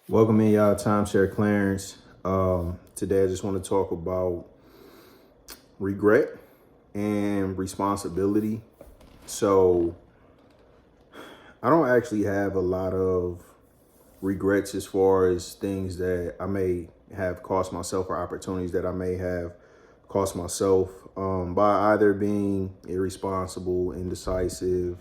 Welcome in, y'all. Timeshare Clarence. Today, I just want to talk about regret and responsibility. So, I don't actually have a lot of regrets as far as things that I may have cost myself or opportunities that I may have cost myself by either being irresponsible, indecisive,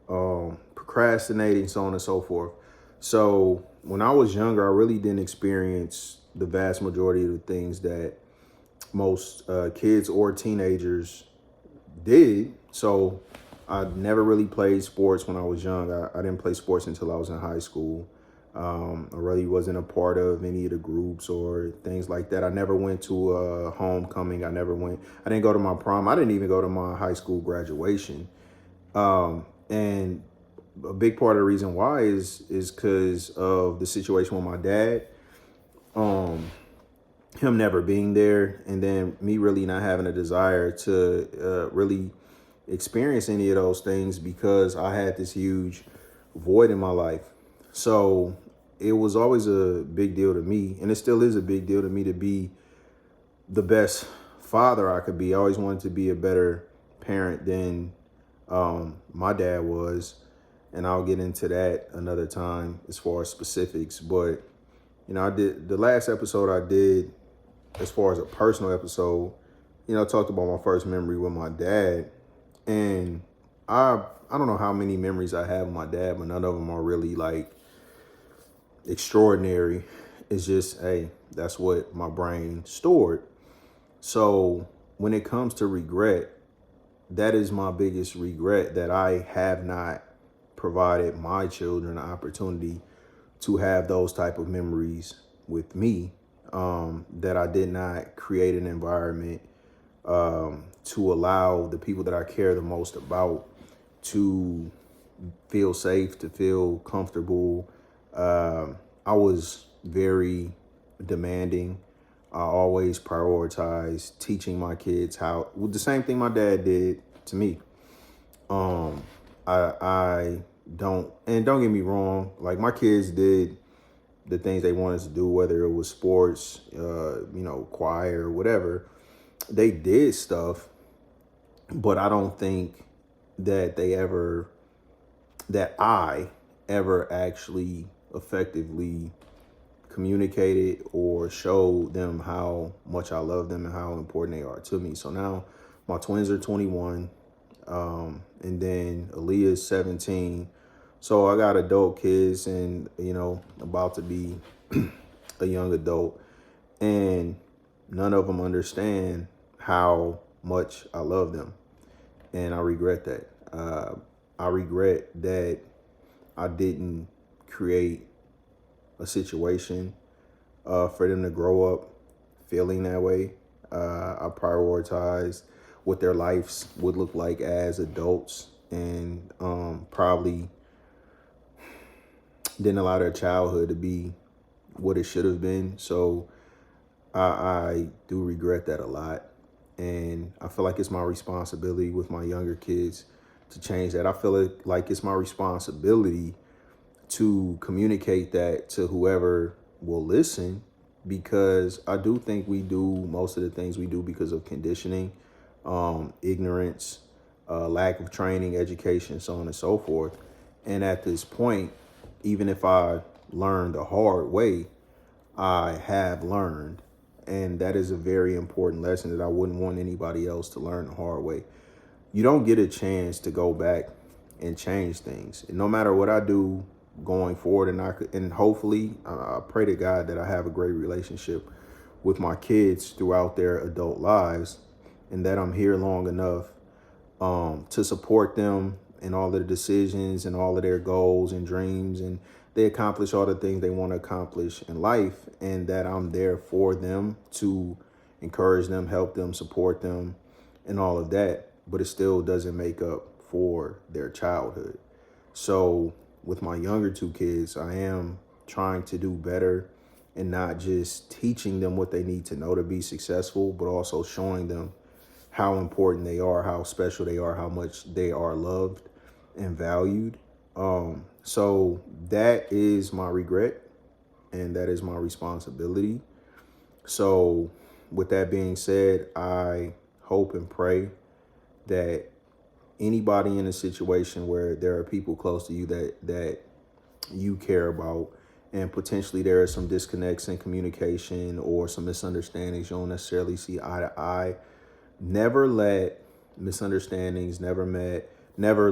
procrastinating, so on and so forth. So when I was younger, I really didn't experience the vast majority of the things that most kids or teenagers did. So I never really played sports when I was young. I didn't play sports until I was in high school. I really wasn't a part of any of the groups or things like that. I never went to a homecoming. I didn't go to my prom. I didn't even go to my high school graduation. And a big part of the reason why is because of the situation with my dad. Um, Him never being there, and then me really not having a desire to really experience any of those things because I had this huge void in my life. So it was always a big deal to me, and it still is a big deal to me to be the best father I could be. I always wanted to be a better parent than my dad was, and I'll get into that another time as far as specifics. But I did the last episode I did as far as a personal episode. I talked about my first memory with my dad, and I don't know how many memories I have with my dad, but none of them are really like extraordinary. It's just, hey, that's what my brain stored. So when it comes to regret, that is my biggest regret, that I have not provided my children an opportunity to have those type of memories with me. That I did not create an environment to allow the people that I care the most about to feel safe, to feel comfortable. I was very demanding. I always prioritized teaching my kids how, with the same thing my dad did to me. Um, I don't, and don't get me wrong, like my kids did the things they wanted to do, whether it was sports, choir, whatever. They did stuff, but I don't think that I ever actually effectively communicated or showed them how much I love them and how important they are to me. So now my twins are 21, and then Aaliyah is 17. So I got adult kids and, about to be a young adult. And none of them understand how much I love them. And I regret that. I regret that I didn't create a situation for them to grow up feeling that way. I prioritized what their lives would look like as adults, and probably didn't allow their childhood to be what it should have been. So I do regret that a lot. And I feel like it's my responsibility with my younger kids to change that. I feel like it's my responsibility to communicate that to whoever will listen, because I do think we do most of the things we do because of conditioning, ignorance, lack of training, education, so on and so forth. And at this point, even if I learned the hard way, I have learned. And that is a very important lesson that I wouldn't want anybody else to learn the hard way. You don't get a chance to go back and change things. And no matter what I do going forward, and hopefully, I pray to God that I have a great relationship with my kids throughout their adult lives, and that I'm here long enough to support them in all of the decisions and all of their goals and dreams, and they accomplish all the things they want to accomplish in life, and that I'm there for them to encourage them, help them, support them, and all of that. But it still doesn't make up for their childhood. So with my younger two kids, I am trying to do better, and not just teaching them what they need to know to be successful, but also showing them how important they are, how special they are, how much they are loved and valued. So that is my regret. and that is my responsibility. So with that being said, I hope and pray that anybody in a situation where there are people close to you that you care about, and potentially there are some disconnects in communication or some misunderstandings, you don't necessarily see eye to eye, never let misunderstandings, never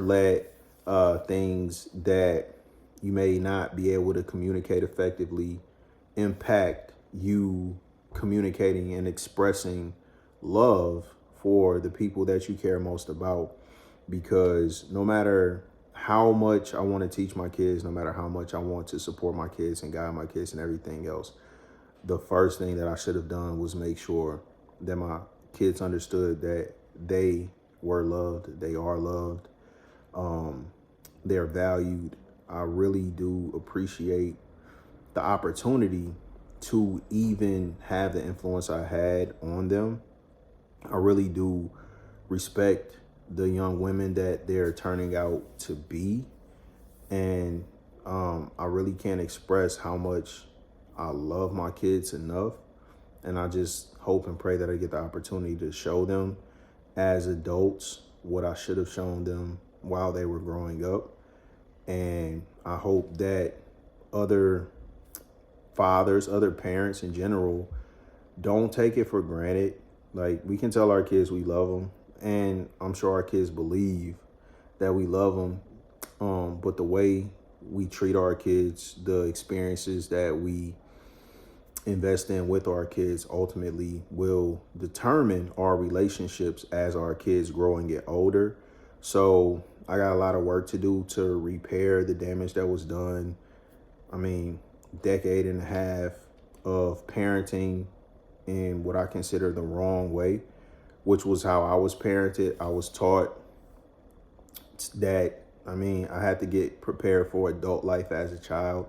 let things that you may not be able to communicate effectively impact you communicating and expressing love for the people that you care most about. Because no matter how much I want to teach my kids, no matter how much I want to support my kids and guide my kids and everything else, the first thing that I should have done was make sure that my kids understood that they were loved, they are loved, they're valued. I really do appreciate the opportunity to even have the influence I had on them. I really do respect the young women that they're turning out to be. And I really can't express how much I love my kids enough. And I just hope and pray that I get the opportunity to show them as adults what I should have shown them while they were growing up. And I hope that other fathers, other parents in general, don't take it for granted. Like, we can tell our kids we love them, and I'm sure our kids believe that we love them. But the way we treat our kids, the experiences that we invest in with our kids ultimately will determine our relationships as our kids grow and get older. So I got a lot of work to do to repair the damage that was done. I mean, decade and a half of parenting in what I consider the wrong way, which was how I was parented. I was taught that, I had to get prepared for adult life as a child.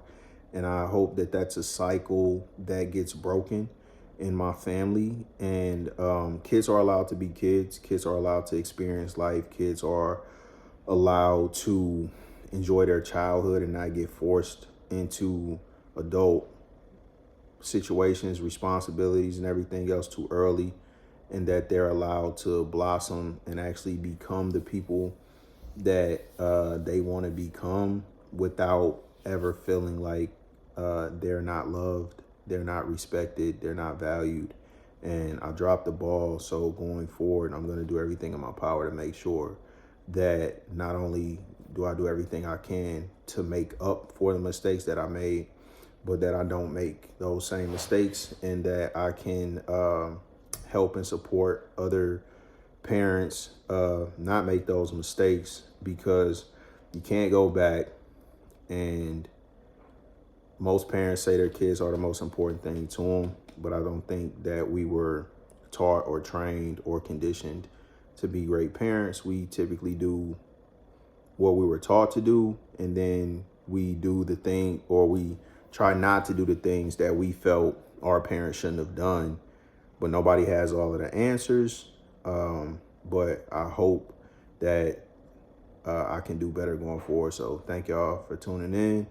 And I hope that that's a cycle that gets broken in my family. And kids are allowed to be kids. Kids are allowed to experience life. Kids are allowed to enjoy their childhood and not get forced into adult situations, responsibilities, and everything else too early. And that they're allowed to blossom and actually become the people that they want to become without ever feeling like they're not loved, they're not respected, they're not valued. And I dropped the ball. So going forward, I'm going to do everything in my power to make sure that not only do I do everything I can to make up for the mistakes that I made, but that I don't make those same mistakes, and that I can help and support other parents not make those mistakes, because you can't go back. And most parents say their kids are the most important thing to them, but I don't think that we were taught or trained or conditioned to be great parents. We typically do what we were taught to do, and then we do the thing, or we try not to do the things that we felt our parents shouldn't have done. But nobody has all of the answers. But I hope that I can do better going forward. So thank y'all for tuning in.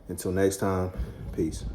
Until next time, peace.